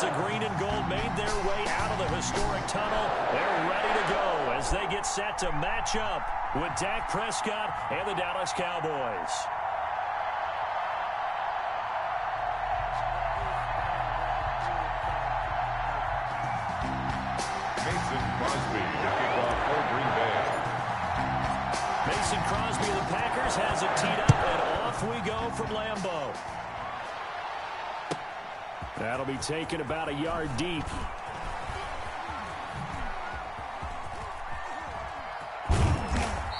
the green and gold made their way out of the historic tunnel. They're ready to go as they get set to match up with Dak Prescott and the Dallas Cowboys. Mason Crosby of the Packers has it teed up, and off we go from Lambeau. That'll be taken about a yard deep.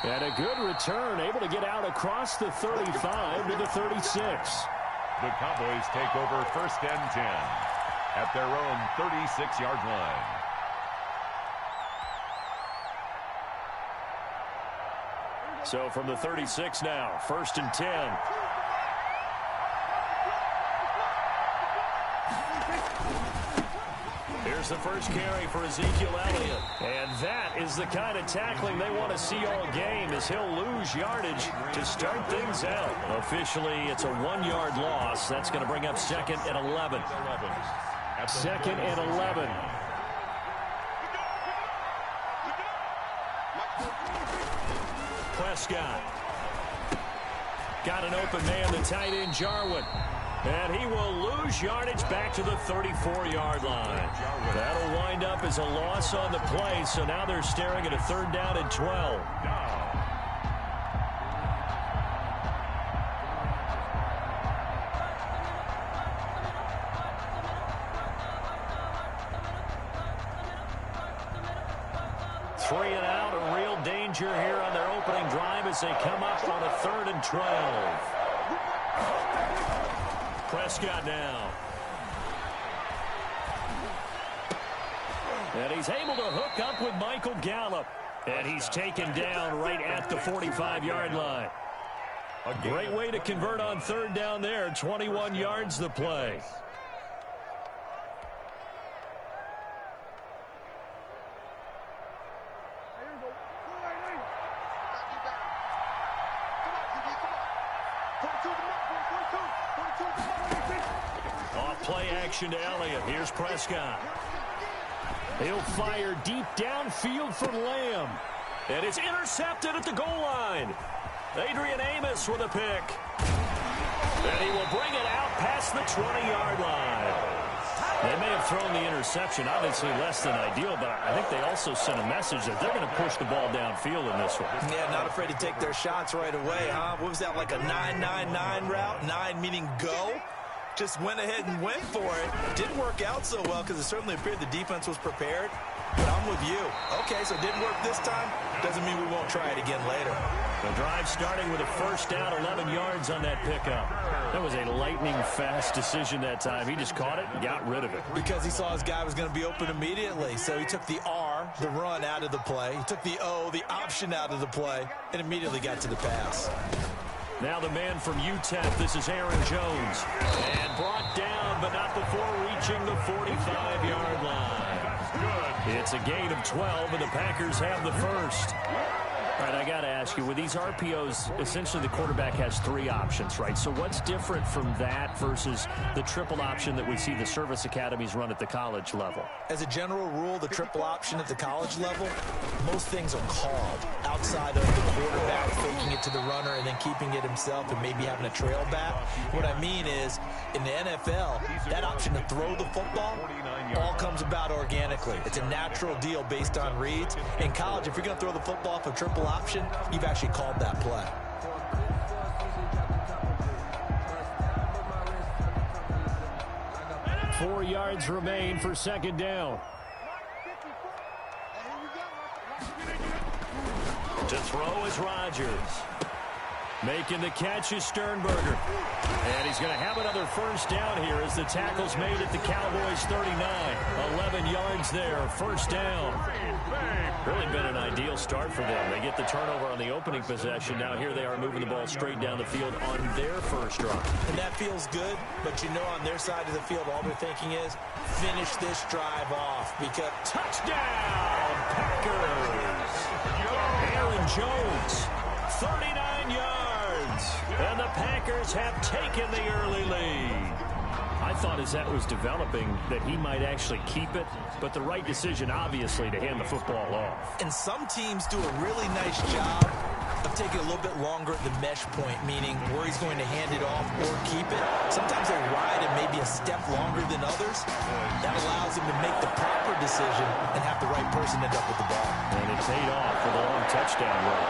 And a good return, able to get out across the 35 to the 36. The Cowboys take over 1st and 10 at their own 36-yard line. So from the 36 now, 1st and 10. Here's the first carry for Ezekiel Elliott. And that is the kind of tackling they want to see all game, as he'll lose yardage to start things out. Officially, it's a 1-yard loss. That's going to bring up 2nd and 11. 2nd and 11. Prescott. Got an open man, the tight end, Jarwin. And he will lose yardage back to the 34-yard line. That'll wind up as a loss on the play, so now they're staring at a 3rd down and 12. Three and out, a real danger here on their opening drive as they come up on a 3rd and 12. Prescott now. And he's able to hook up with Michael Gallup. And he's taken down right at the 45-yard line. A great way to convert on 3rd down there. 21 yards the play. Play action to Elliott. Here's Prescott. He'll fire deep downfield for Lamb. And it's intercepted at the goal line. Adrian Amos with a pick. And he will bring it out past the 20-yard line. They may have thrown the interception, obviously less than ideal, but I think they also sent a message that they're going to push the ball downfield in this one. Yeah, not afraid to take their shots right away, huh? What was that, like a 9-9-9 route? 9 meaning go? Just went ahead and went for it. Didn't work out so well because it certainly appeared the defense was prepared. But I'm with you. Okay, so it didn't work this time. Doesn't mean we won't try it again later. The drive starting with a 1st down, 11 yards on that pickup. That was a lightning-fast decision that time. He just caught it and got rid of it. Because he saw his guy was going to be open immediately. So he took the R, the run, out of the play. He took the O, the option, out of the play, and immediately got to the pass. Now the man from UTEP, this is Aaron Jones. And brought down, but not before reaching the 45-yard line. It's a gain of 12, and the Packers have the first. All right, I got to ask you, with these RPOs, essentially the quarterback has 3 options, right? So what's different from that versus the triple option that we see the service academies run at the college level? As a general rule, the triple option at the college level, most things are called outside of the quarterback faking it to the runner and then keeping it himself and maybe having a trail back. What I mean is, in the NFL, that option to throw the football all comes about organically. It's a natural deal based on reads. In college, if you're going to throw the football for triple option, you've actually called that play. Four yards remain for 2nd down. To throw is Rodgers. Making the catch is Sternberger. And he's going to have another 1st down here as the tackle's made at the Cowboys 39. 11 yards there, 1st down. Really been an ideal start for them. They get the turnover on the opening possession. Now here they are moving the ball straight down the field on their first drive. And that feels good, but you know on their side of the field, all they're thinking is finish this drive off because touchdown, Packers! Aaron Jones, 39 yards. And the Packers have taken the early lead. I thought as that was developing that he might actually keep it, but the right decision, obviously, to hand the football off. And some teams do a really nice job of taking a little bit longer at the mesh point, meaning where he's going to hand it off or keep it. Sometimes they ride it maybe a step longer than others. That allows him to make the proper decision and have the right person end up with the ball. And it paid off for the long touchdown run.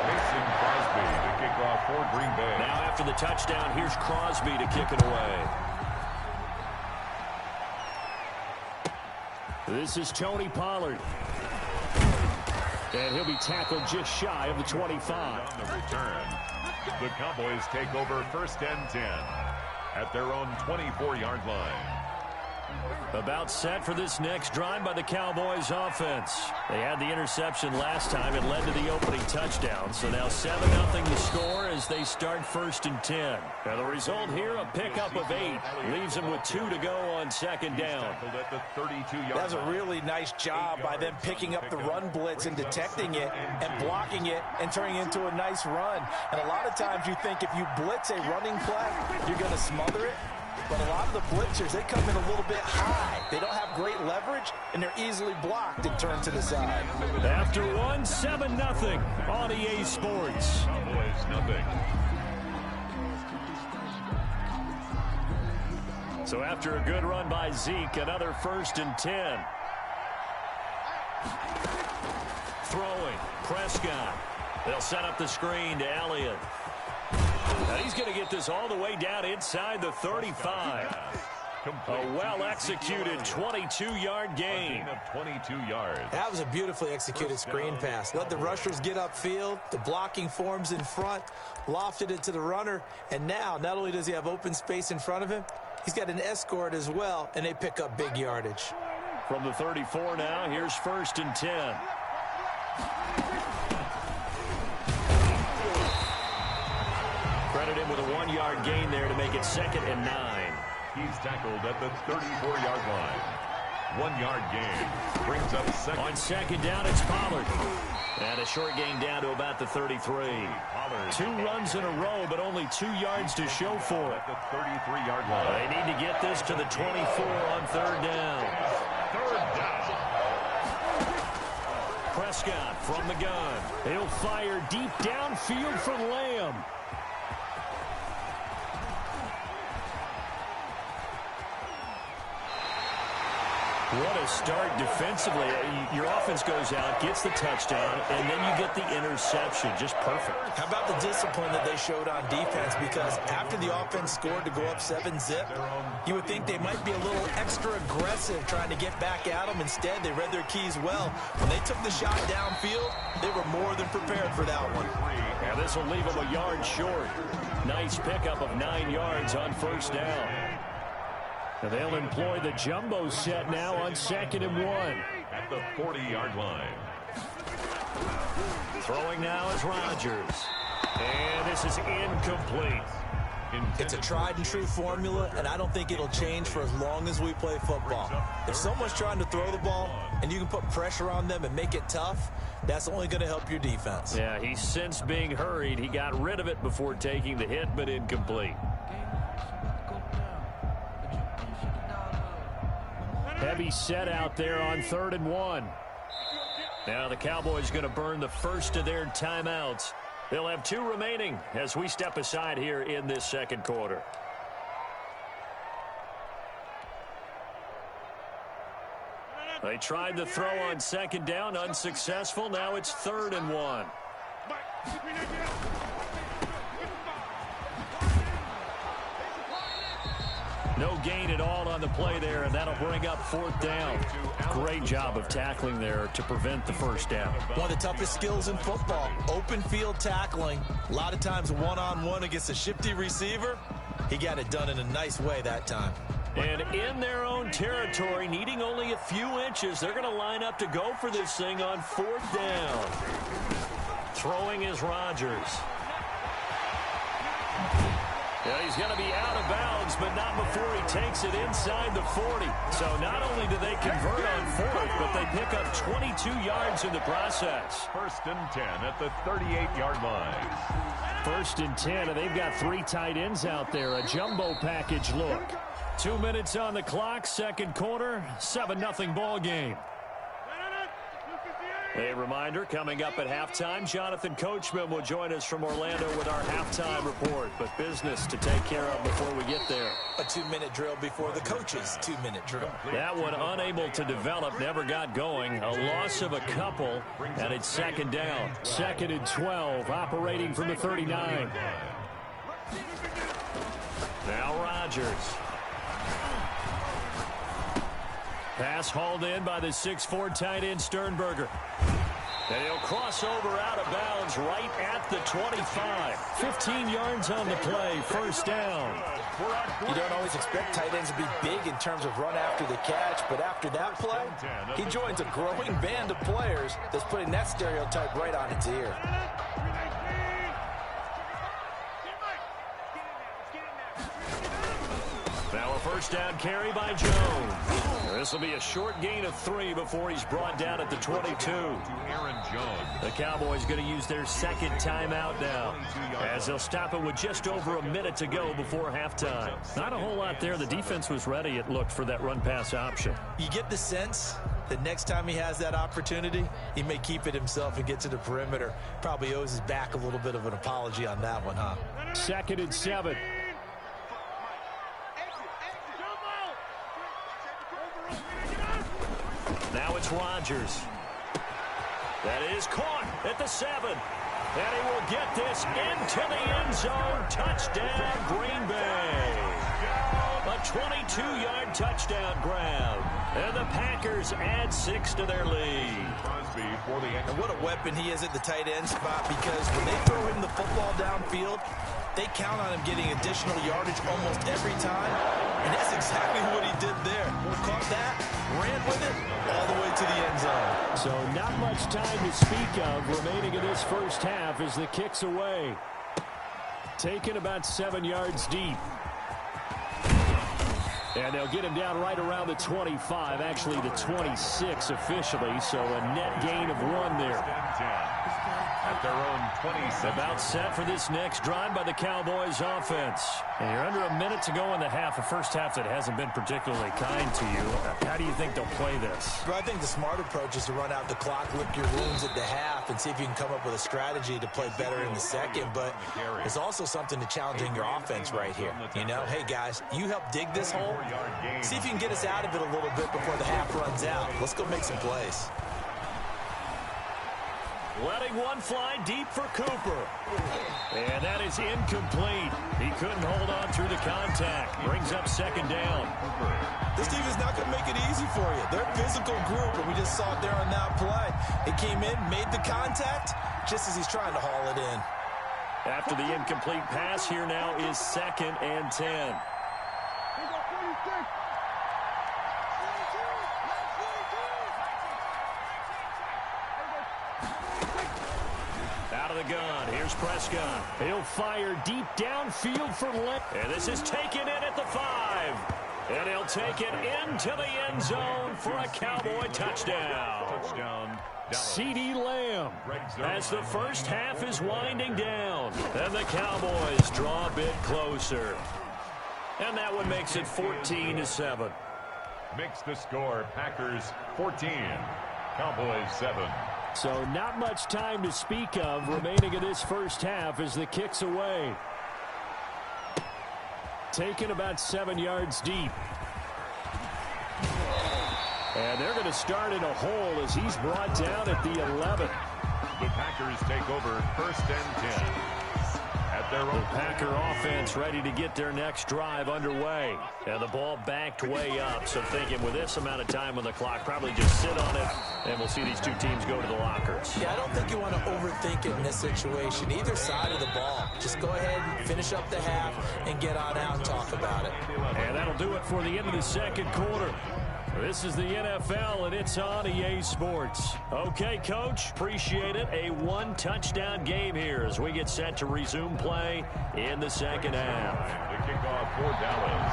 Mason Crosby to kick off for Green Bay. Now after the touchdown, here's Crosby to kick it away. This is Tony Pollard. And he'll be tackled just shy of the 25. On the return, the Cowboys take over 1st and 10 at their own 24-yard line. About set for this next drive by the Cowboys offense. They had the interception last time. It led to the opening touchdown. So now 7-0 the score as they start 1st and 10. Now the result here, a pickup of 8. Leaves them with 2 to go on 2nd down. At the 32-yard That's a really nice job by them picking up the run blitz and detecting it and blocking it and turning it into a nice run. And a lot of times you think if you blitz a running play, you're going to smother it. But a lot of the blitzers, they come in a little bit high. They don't have great leverage, and they're easily blocked and turned to the side. After one, 7-0 on EA Sports. Cowboys nothing. So after a good run by Zeke, another 1st and 10. Throwing, Prescott. They'll set up the screen to Elliott. Now he's going to get this all the way down inside the 35. A well-executed 22-yard gain. 22 yards. That was a beautifully executed screen pass. Let the rushers get upfield. The blocking forms in front. Lofted it to the runner. And now, not only does he have open space in front of him, he's got an escort as well, and they pick up big yardage. From the 34 now, here's 1st and 10. Credit him with a 1-yard gain there to make it 2nd and 9. He's tackled at the 34-yard line. 1-yard gain brings up 2nd. On 2nd down, it's Pollard. And a short gain down to about the 33. Pollard. 2 runs in a row, but only 2 yards to show for it. At the 33-yard line. They need to get this to the 24 on 3rd down. 3rd down. Prescott from the gun. He'll fire deep downfield for Lamb. What a start defensively. Your offense goes out, gets the touchdown, and then you get the interception. Just perfect. How about the discipline that they showed on defense? Because after the offense scored to go up 7-zip, you would think they might be a little extra aggressive trying to get back at them. Instead, they read their keys well. When they took the shot downfield, they were more than prepared for that one. Now this will leave them a yard short. Nice pickup of 9 yards on 1st down. And they'll employ the jumbo set now on 2nd and 1. At the 40-yard line. Throwing now is Rodgers. And this is incomplete. It's a tried and true formula, and I don't think it'll change for as long as we play football. If someone's trying to throw the ball and you can put pressure on them and make it tough, that's only going to help your defense. Yeah, he sensed being hurried. He got rid of it before taking the hit, but incomplete. Heavy set out there on 3rd and 1. Now the Cowboys going to burn the first of their timeouts. They'll have 2 remaining as we step aside here in this 2nd quarter. They tried the throw on 2nd down, unsuccessful. Now it's 3rd and 1. No gain at all on the play there, and that'll bring up 4th down. Great job of tackling there to prevent the 1st down. One of the toughest skills in football, open field tackling. A lot of times one-on-one against a shifty receiver. He got it done in a nice way that time. And in their own territory, needing only a few inches, they're going to line up to go for this thing on 4th down. Throwing is Rodgers. Yeah, he's going to be out of bounds but not before he takes it inside the 40. So not only do they convert on fourth, but they pick up 22 yards in the process. 1st and 10 at the 38-yard line. 1st and 10, and they've got 3 tight ends out there. A jumbo package look. 2 minutes on the clock, second quarter, 7-0 ball game. A reminder, coming up at halftime, Jonathan Coachman will join us from Orlando with our halftime report. But business to take care of before we get there. A 2-minute drill before the coach's 2-minute drill. That one unable to develop, never got going. A loss of a couple, and it's 2nd down. 2nd and 12, operating from the 39. Now Rodgers. Pass hauled in by the 6'4" tight end Sternberger. And he'll cross over out of bounds right at the 25. 15 yards on the play, 1st down. You don't always expect tight ends to be big in terms of run after the catch, but after that play, he joins a growing band of players that's putting that stereotype right on its ear. Now a 1st down carry by Jones. This will be a short gain of 3 before he's brought down at the 22. The Cowboys going to use their 2nd timeout now, as they'll stop it with just over a minute to go before halftime. Not a whole lot there. The defense was ready, it looked, for that run-pass option. You get the sense that next time he has that opportunity, he may keep it himself and get to the perimeter. Probably owes his back a little bit of an apology on that one, huh? 2nd and 7. Now it's Rodgers. That is caught at the 7. And he will get this into the end zone. Touchdown, Green Bay. A 22-yard touchdown grab. And the Packers add 6 to their lead. And what a weapon he is at the tight end spot, because when they throw him the football downfield, they count on him getting additional yardage almost every time. And that's exactly what he did there. Caught that, ran with it, all the way to the end zone. So not much time to speak of remaining in this 1st half as the kick's away. Taken about 7 yards deep. And they'll get him down right around the 25, actually the 26 officially, so a net gain of 1 there. At their own 27. About set for this next drive by the Cowboys offense. And you're under a minute to go in the half, a 1st half that hasn't been particularly kind to you. How do you think they'll play this? Well, I think the smart approach is to run out the clock, lick your wounds at the half, and see if you can come up with a strategy to play better in the 2nd. But there's also something to challenging your offense right here. You know, hey, guys, you help dig this hole. See if you can get us out of it a little bit before the half runs out. Let's go make some plays. Letting one fly deep for Cooper. And that is incomplete. He couldn't hold on through the contact. Brings up 2nd down. This team is not going to make it easy for you. They're a physical group, and we just saw it there on that play. It came in, made the contact, just as he's trying to haul it in. After the incomplete pass, here now is 2nd and 10. Out of the gun, here's Prescott. He'll fire deep downfield for length. And this is taken in at the 5. And he'll take it into the end zone for a Cowboy touchdown. CeeDee Lamb as the 1st half is winding down. And the Cowboys draw a bit closer. And that one makes it 14-7. Makes the score Packers 14, Cowboys 7. So not much time to speak of remaining in this 1st half as the kick's away. Taken about 7 yards deep. And they're going to start in a hole as he's brought down at the 11. The Packers take over 1st and 10. At their own. The Packer offense ready to get their next drive underway. And the ball backed way up. So thinking with this amount of time on the clock, probably just sit on it, and we'll see these two teams go to the lockers. Yeah, I don't think you want to overthink it in this situation. Either side of the ball. Just go ahead and finish up the half and get on out and talk about it. And that'll do it for the end of the 2nd quarter. This is the NFL, and it's on EA Sports. Okay, Coach, appreciate it. A 1-touchdown game here as we get set to resume play in the 2nd half. The kickoff for Dallas.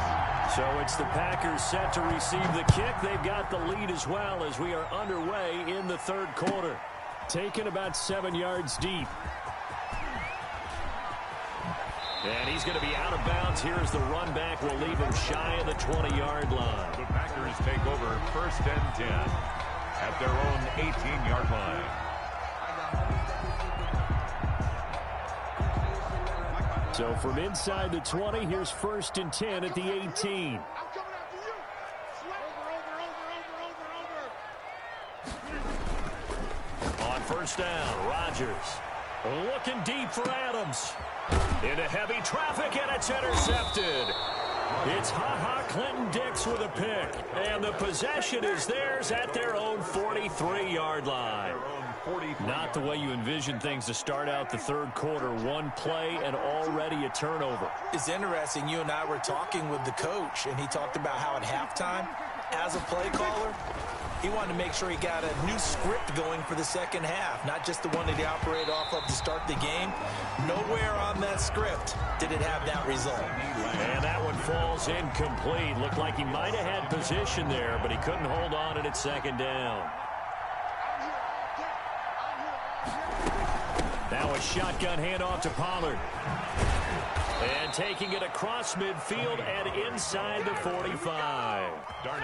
So it's the Packers set to receive the kick. They've got the lead as well as we are underway in the third quarter. Taken about 7 yards deep. And he's going to be out of bounds. Here's the run back. Will leave him shy of the 20-yard line. The Packers take over 1st and 10 at their own 18-yard line. So from inside the 20, here's 1st and 10 at the 18. On 1st down, Rodgers looking deep for Adams. Into heavy traffic, and it's intercepted. It's Ha-Ha Clinton-Dix with a pick. And the possession is theirs at their own 43-yard line. Not the way you envision things to start out the third quarter. One play and already a turnover. It's interesting. You and I were talking with the coach, and he talked about how at halftime, as a play caller, he wanted to make sure he got a new script going for the second half, not just the one that he operated off of to start the game. Nowhere on that script did it have that result. And that one falls incomplete. Looked like he might have had position there, but he couldn't hold on at 2nd down. Now a shotgun handoff to Pollard. And taking it across midfield and inside the 45.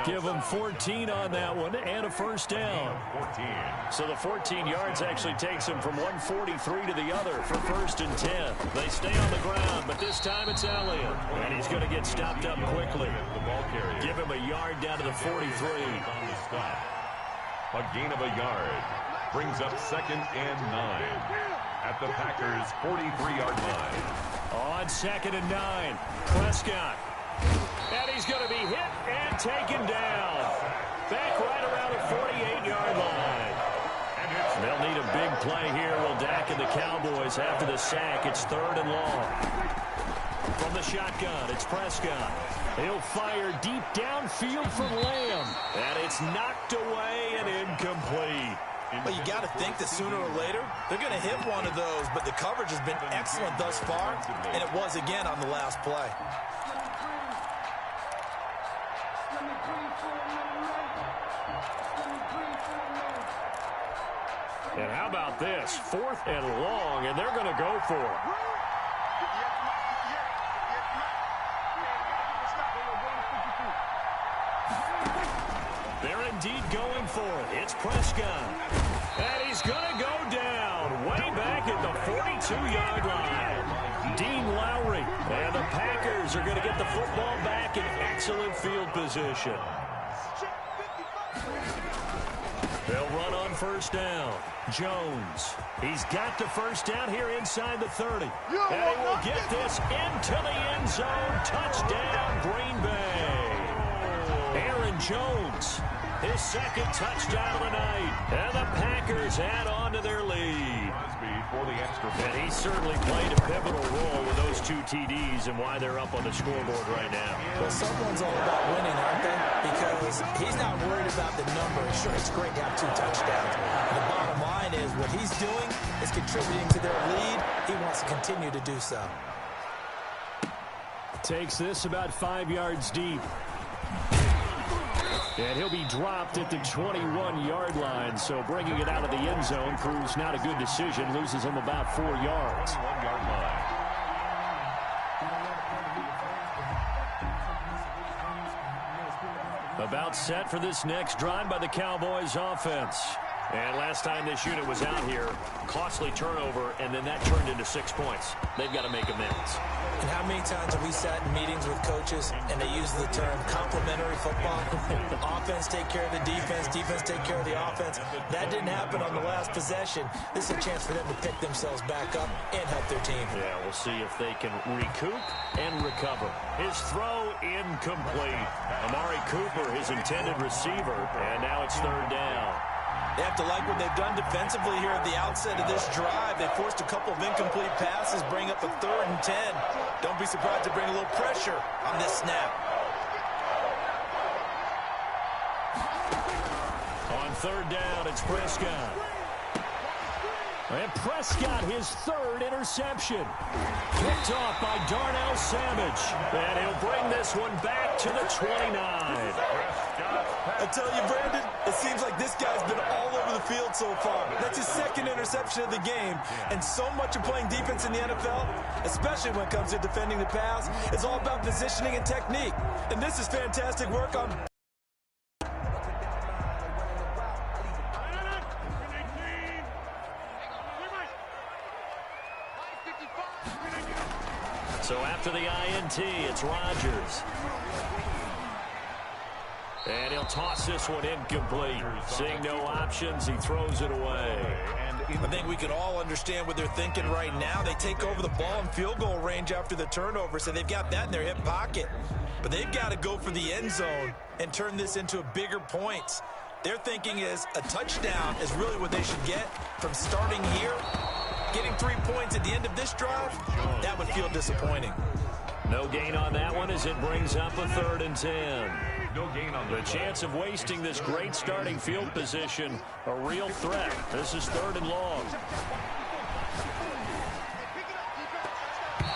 Give him 14 on that one and a 1st down. So the 14 yards actually takes him from 143 to the other for 1st and 10. They stay on the ground, but this time it's Elliott. And he's going to get stopped up quickly. Give him a yard down to the 43. A gain of a yard brings up 2nd and 9 at the Packers' 43-yard line. On 2nd and 9, Prescott. And he's going to be hit and taken down. Back right around the 48-yard line. They'll need a big play here. Will Dak and the Cowboys after the sack. It's 3rd and long. From the shotgun, it's Prescott. He'll fire deep downfield for Lamb. And it's knocked away and incomplete. Well, you got to think that sooner or later, they're going to hit one of those, but the coverage has been excellent thus far, and it was again on the last play. And how about this? 4th and long, and they're going to go for it. They're indeed going for it. It's Prescott. And he's going to go down way back at the 42-yard line. Dean Lowry. And the Packers are going to get the football back in excellent field position. They'll run on 1st down. Jones. He's got the 1st down here inside the 30. And he will get this into the end zone. Touchdown, Green Bay. Aaron Jones. His 2nd touchdown of the night. And the Packers add on to their lead. For the extra point. And he certainly played a pivotal role with those 2 TDs and why they're up on the scoreboard right now. Well, someone's all about winning, aren't they? Because he's not worried about the number. Sure, it's great to have 2 touchdowns. The bottom line is what he's doing is contributing to their lead. He wants to continue to do so. Takes this about 5 yards deep. And he'll be dropped at the 21-yard line, so bringing it out of the end zone proves not a good decision. Loses him about 4 yards. 1-yard line. About set for this next drive by the Cowboys offense. And last time this unit was out here, costly turnover, and then that turned into 6 points. They've got to make amends. And how many times have we sat in meetings with coaches and they use the term complementary football? Offense take care of the defense, defense take care of the offense. That didn't happen on the last possession. This is a chance for them to pick themselves back up and help their team. Yeah, we'll see if they can recoup and recover. His throw incomplete. Amari Cooper, his intended receiver, and now it's 3rd down. They have to like what they've done defensively here at the outset of this drive. They forced a couple of incomplete passes, bring up a 3rd and 10. Don't be surprised to bring a little pressure on this snap. On 3rd down, it's Prescott. And Prescott, his third interception. Picked off by Darnell Savage. And he'll bring this one back to the 29. I tell you, Brandon, it seems like this guy's been all over the field so far. That's his second interception of the game. And so much of playing defense in the NFL, especially when it comes to defending the pass, is all about positioning and technique. And this is fantastic work on... So after the INT, it's Rodgers. And he'll toss this one incomplete. Seeing no options, he throws it away. I think we can all understand what they're thinking right now. They take over the ball in field goal range after the turnover, so they've got that in their hip pocket. But they've got to go for the end zone and turn this into a bigger point. Their thinking is a touchdown is really what they should get from starting here. Getting 3 points at the end of this drive, that would feel disappointing. No gain on that one as it brings up a 3rd and 10. No gain on the chance of wasting this great starting field position, a real threat. This is 3rd and long.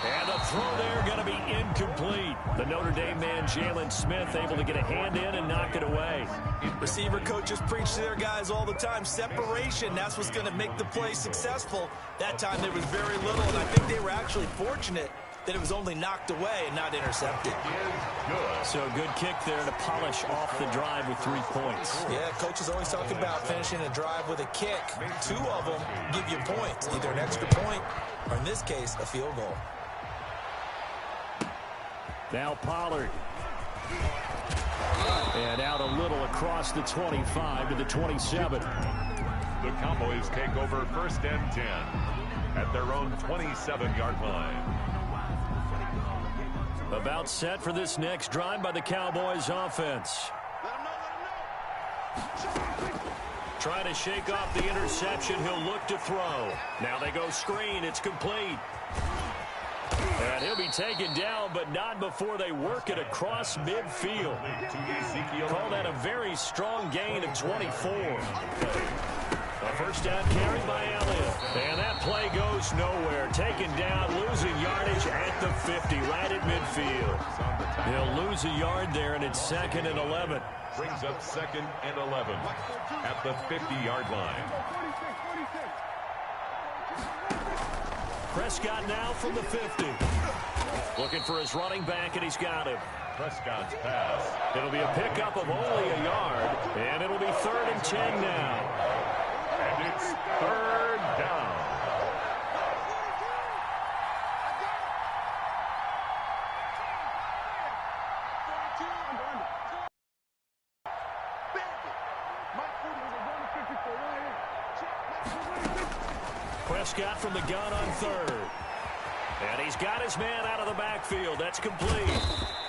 And the throw there going to be incomplete. The Notre Dame man, Jalen Smith, able to get a hand in and knock it away. Receiver coaches preach to their guys all the time. Separation, that's what's going to make the play successful. That time there was very little, and I think they were actually fortunate that it was only knocked away and not intercepted. So a good kick there to polish off the drive with 3 points. Yeah, coaches always talk about finishing a drive with a kick. 2 of them give you points, either an extra point or, in this case, a field goal. Now Pollard. And out a little across the 25 to the 27. The Cowboys take over 1st and 10 at their own 27-yard line. About set for this next drive by the Cowboys offense. Trying to shake off the interception. He'll look to throw. Now they go screen. It's complete. And he'll be taken down, but not before they work it across midfield. Call that a very strong gain of 24. A 1st down carry by Elliott. And that play goes nowhere. Taken down, losing yardage at the 50, right at midfield. He'll lose a yard there, and it's 2nd and 11. Brings up 2nd and 11 at the 50-yard line. Prescott now from the 50. Looking for his running back, and he's got him. Prescott's pass. It'll be a pickup of only a yard, and it'll be 3rd and 10 now. And it's 3rd down. Prescott from the gun on 3rd. And he's got his man out of the backfield. That's complete.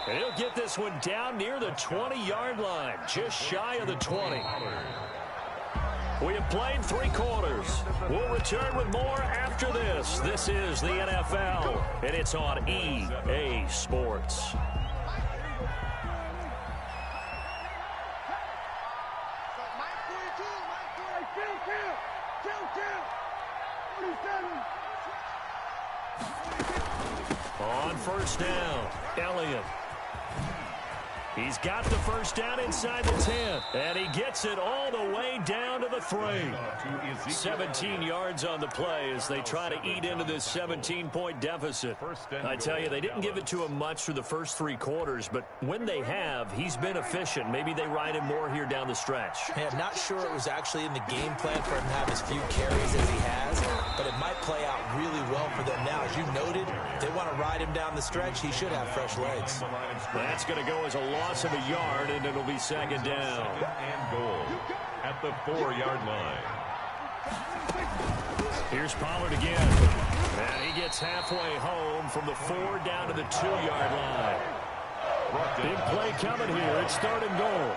And he'll get this one down near the 20-yard line, just shy of the 20. We have played 3 quarters. We'll return with more after this. This is the NFL, and it's on EA Sports. On 1st down, Elliott. He's got the 1st down inside the 10, and he gets it all the way down to the 3. 17 yards on the play as they try to eat into this 17-point deficit. I tell you, they didn't give it to him much through the first 3 quarters, but when they have, he's been efficient. Maybe they ride him more here down the stretch. Hey, I'm not sure it was actually in the game plan for him to have as few carries as he has, but it might play out really well for them now. As you noted, if they want to ride him down the stretch, he should have fresh legs. That's going to go as a loss of a yard, and it'll be 2nd down. 2nd and goal at the 4-yard line. Here's Pollard again. And he gets halfway home from the 4 down to the 2-yard line. Big play coming here. It's 3rd and goal.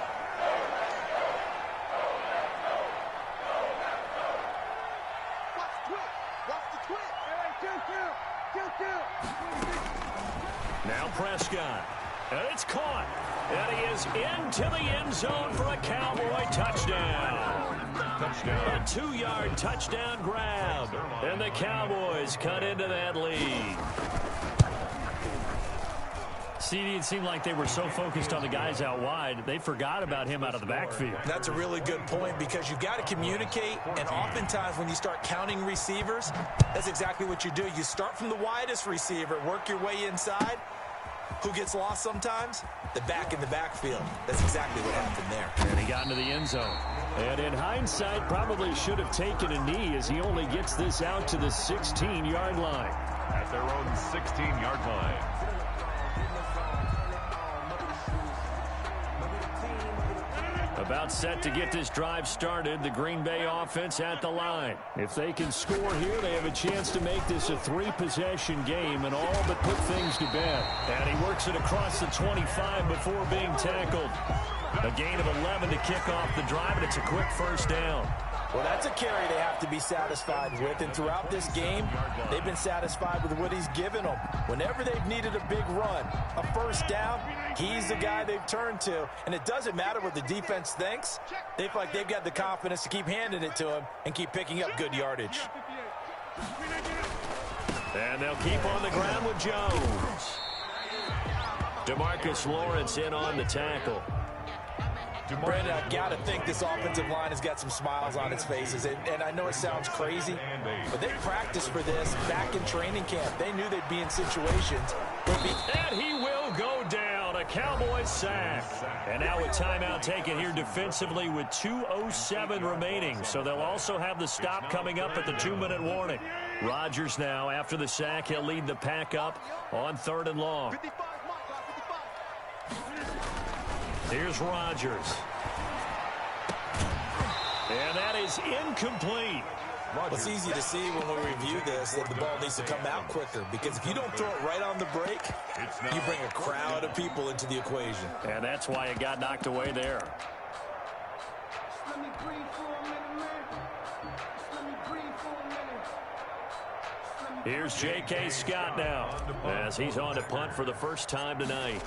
Now Prescott. And it's caught. And he is into the end zone for a Cowboy touchdown. touchdown. A 2-yard touchdown grab. And the Cowboys cut into that lead. CD, it seemed like they were so focused on the guys out wide, they forgot about him out of the backfield. That's a really good point because you've got to communicate, and oftentimes when you start counting receivers, that's exactly what you do. You start from the widest receiver, work your way inside. Who gets lost sometimes? The back in the backfield. That's exactly what happened there. And he got into the end zone. And in hindsight, probably should have taken a knee as he only gets this out to the 16-yard line. At their own 16-yard line. About set to get this drive started, the Green Bay offense at the line. If they can score here, they have a chance to make this a 3-possession game and all but put things to bed. And he works it across the 25 before being tackled. A gain of 11 to kick off the drive, and it's a quick first down. Well, that's a carry they have to be satisfied with, and throughout this game, they've been satisfied with what he's given them. Whenever they've needed a big run, a first down, he's the guy they've turned to, and it doesn't matter what the defense thinks. They feel like they've got the confidence to keep handing it to him and keep picking up good yardage. And they'll keep on the ground with Jones. DeMarcus Lawrence in on the tackle. Brandon, I've got to think this offensive line has got some smiles on its faces. And I know it sounds crazy, but they practiced for this back in training camp. They knew they'd be in situations. And he will go down. A Cowboys sack. And now a timeout taken here defensively with 2:07 remaining. So they'll also have the stop coming up at the 2-minute warning. Rodgers now, after the sack, he'll lead the pack up on 3rd and long. Here's Rodgers. And that is incomplete. Well, it's easy to see when we review this that the ball needs to come out quicker, because if you don't throw it right on the break, you bring a crowd of people into the equation. And that's why it got knocked away there. Here's J.K. Scott now as he's on to punt for the first time tonight.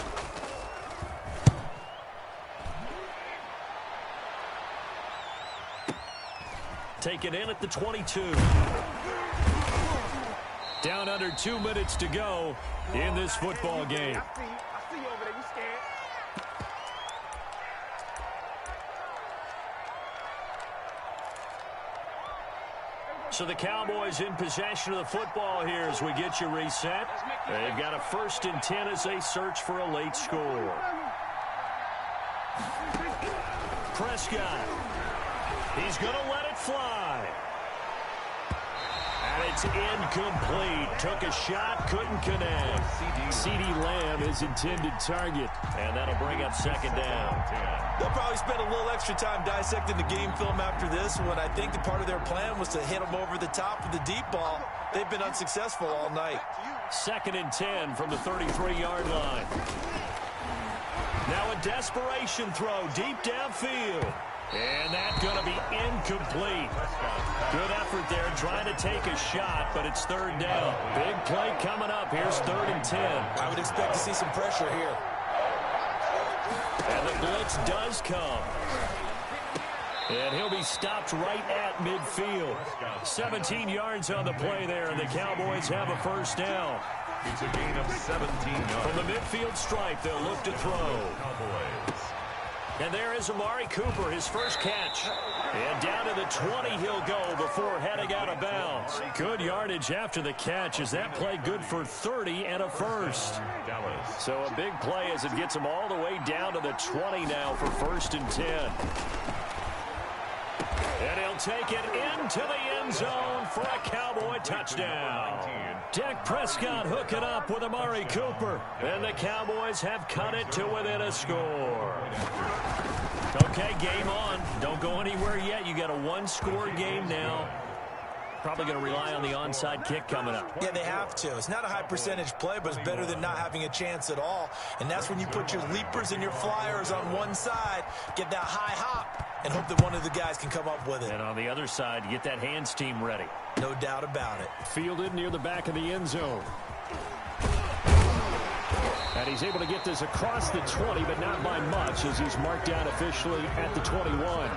Taken in at the 22. Down under 2 minutes to go in this football game. So the Cowboys in possession of the football here as we get you reset. They've got a 1st and 10 as they search for a late score. Prescott. He's going to let it fly. And it's incomplete. Took a shot, couldn't connect. CeeDee Lamb is intended target. And that'll bring up 2nd down. They'll probably spend a little extra time dissecting the game film after this one. I think the part of their plan was to hit them over the top with the deep ball. They've been unsuccessful all night. 2nd and 10 from the 33-yard line. Now a desperation throw deep downfield. And that's going to be incomplete. Good effort there trying to take a shot, but it's 3rd down. Big play coming up. Here's 3rd and 10. I would expect to see some pressure here. And the blitz does come. And he'll be stopped right at midfield. 17 yards on the play there, and the Cowboys have a 1st down. It's a gain of 17 yards. From the midfield stripe, they'll look to throw. And there is Amari Cooper, his first catch. And down to the 20 he'll go before heading out of bounds. Good yardage after the catch as that play good for 30 and a 1st. So a big play as it gets him all the way down to the 20 now for 1st and 10. And he'll take it into the end zone for a Cowboy touchdown. Dak Prescott hooking up with Amari Cooper. And the Cowboys have cut it to within a score. Okay, game on. Don't go anywhere yet. You got a 1-score game now. Probably going to rely on the onside kick coming up. Yeah, they have to. It's not a high percentage play, but it's better than not having a chance at all. And that's when you put your leapers and your flyers on one side, get that high hop, and hope that one of the guys can come up with it. And on the other side, get that hands team ready. No doubt about it. Fielded near the back of the end zone. And he's able to get this across the 20, but not by much as he's marked down officially at the 21.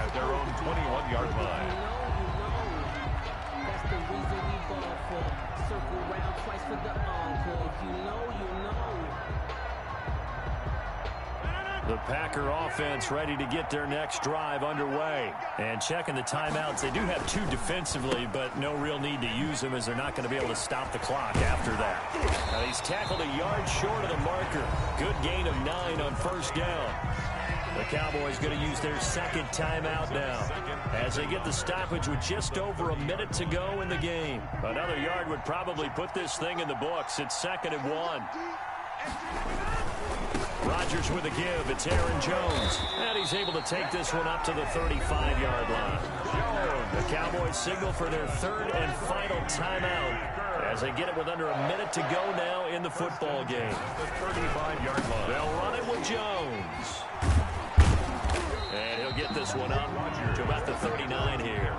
at their own 21-yard line. That's the reason we ball for. Circle round twice for the encore. If you know, you know. The Packer offense ready to get their next drive underway. And checking the timeouts, they do have 2 defensively, but no real need to use them as they're not going to be able to stop the clock after that. Now he's tackled a yard short of the marker. Good gain of 9 on first down. The Cowboys going to use their second timeout now as they get the stoppage with just over a minute to go in the game. Another yard would probably put this thing in the books. It's 2nd and 1. Rodgers with a give. It's Aaron Jones. And he's able to take this one up to the 35-yard line. The Cowboys signal for their 3rd and final timeout as they get it with under a minute to go now in the football game. The 35-yard line. They'll run it with Jones. And he'll get this one up to about the 39 here.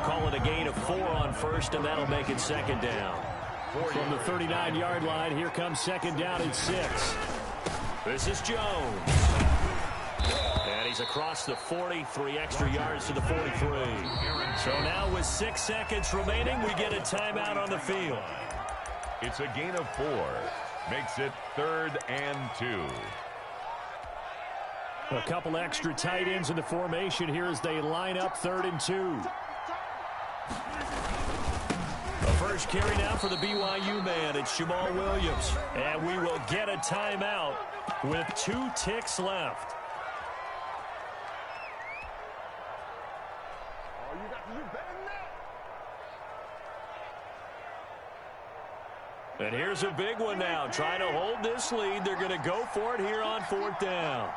Call it a gain of 4 on first, and that'll make it 2nd down. From the 39-yard line, here comes 2nd down and 6. This is Jones. And he's across the 40, 3 extra yards to the 43. So now with 6 seconds remaining, we get a timeout on the field. It's a gain of 4. Makes it 3rd and 2. A couple extra tight ends in the formation here as they line up 3rd and 2. The first carry now for the BYU man. It's Jamal Williams. And we will get a timeout with 2 ticks left. And here's a big one now. Trying to hold this lead. They're going to go for it here on 4th down.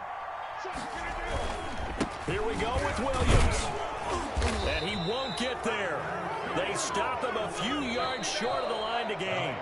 Here we go with Williams. And he won't get there. They stop him a few yards short of the line to gain.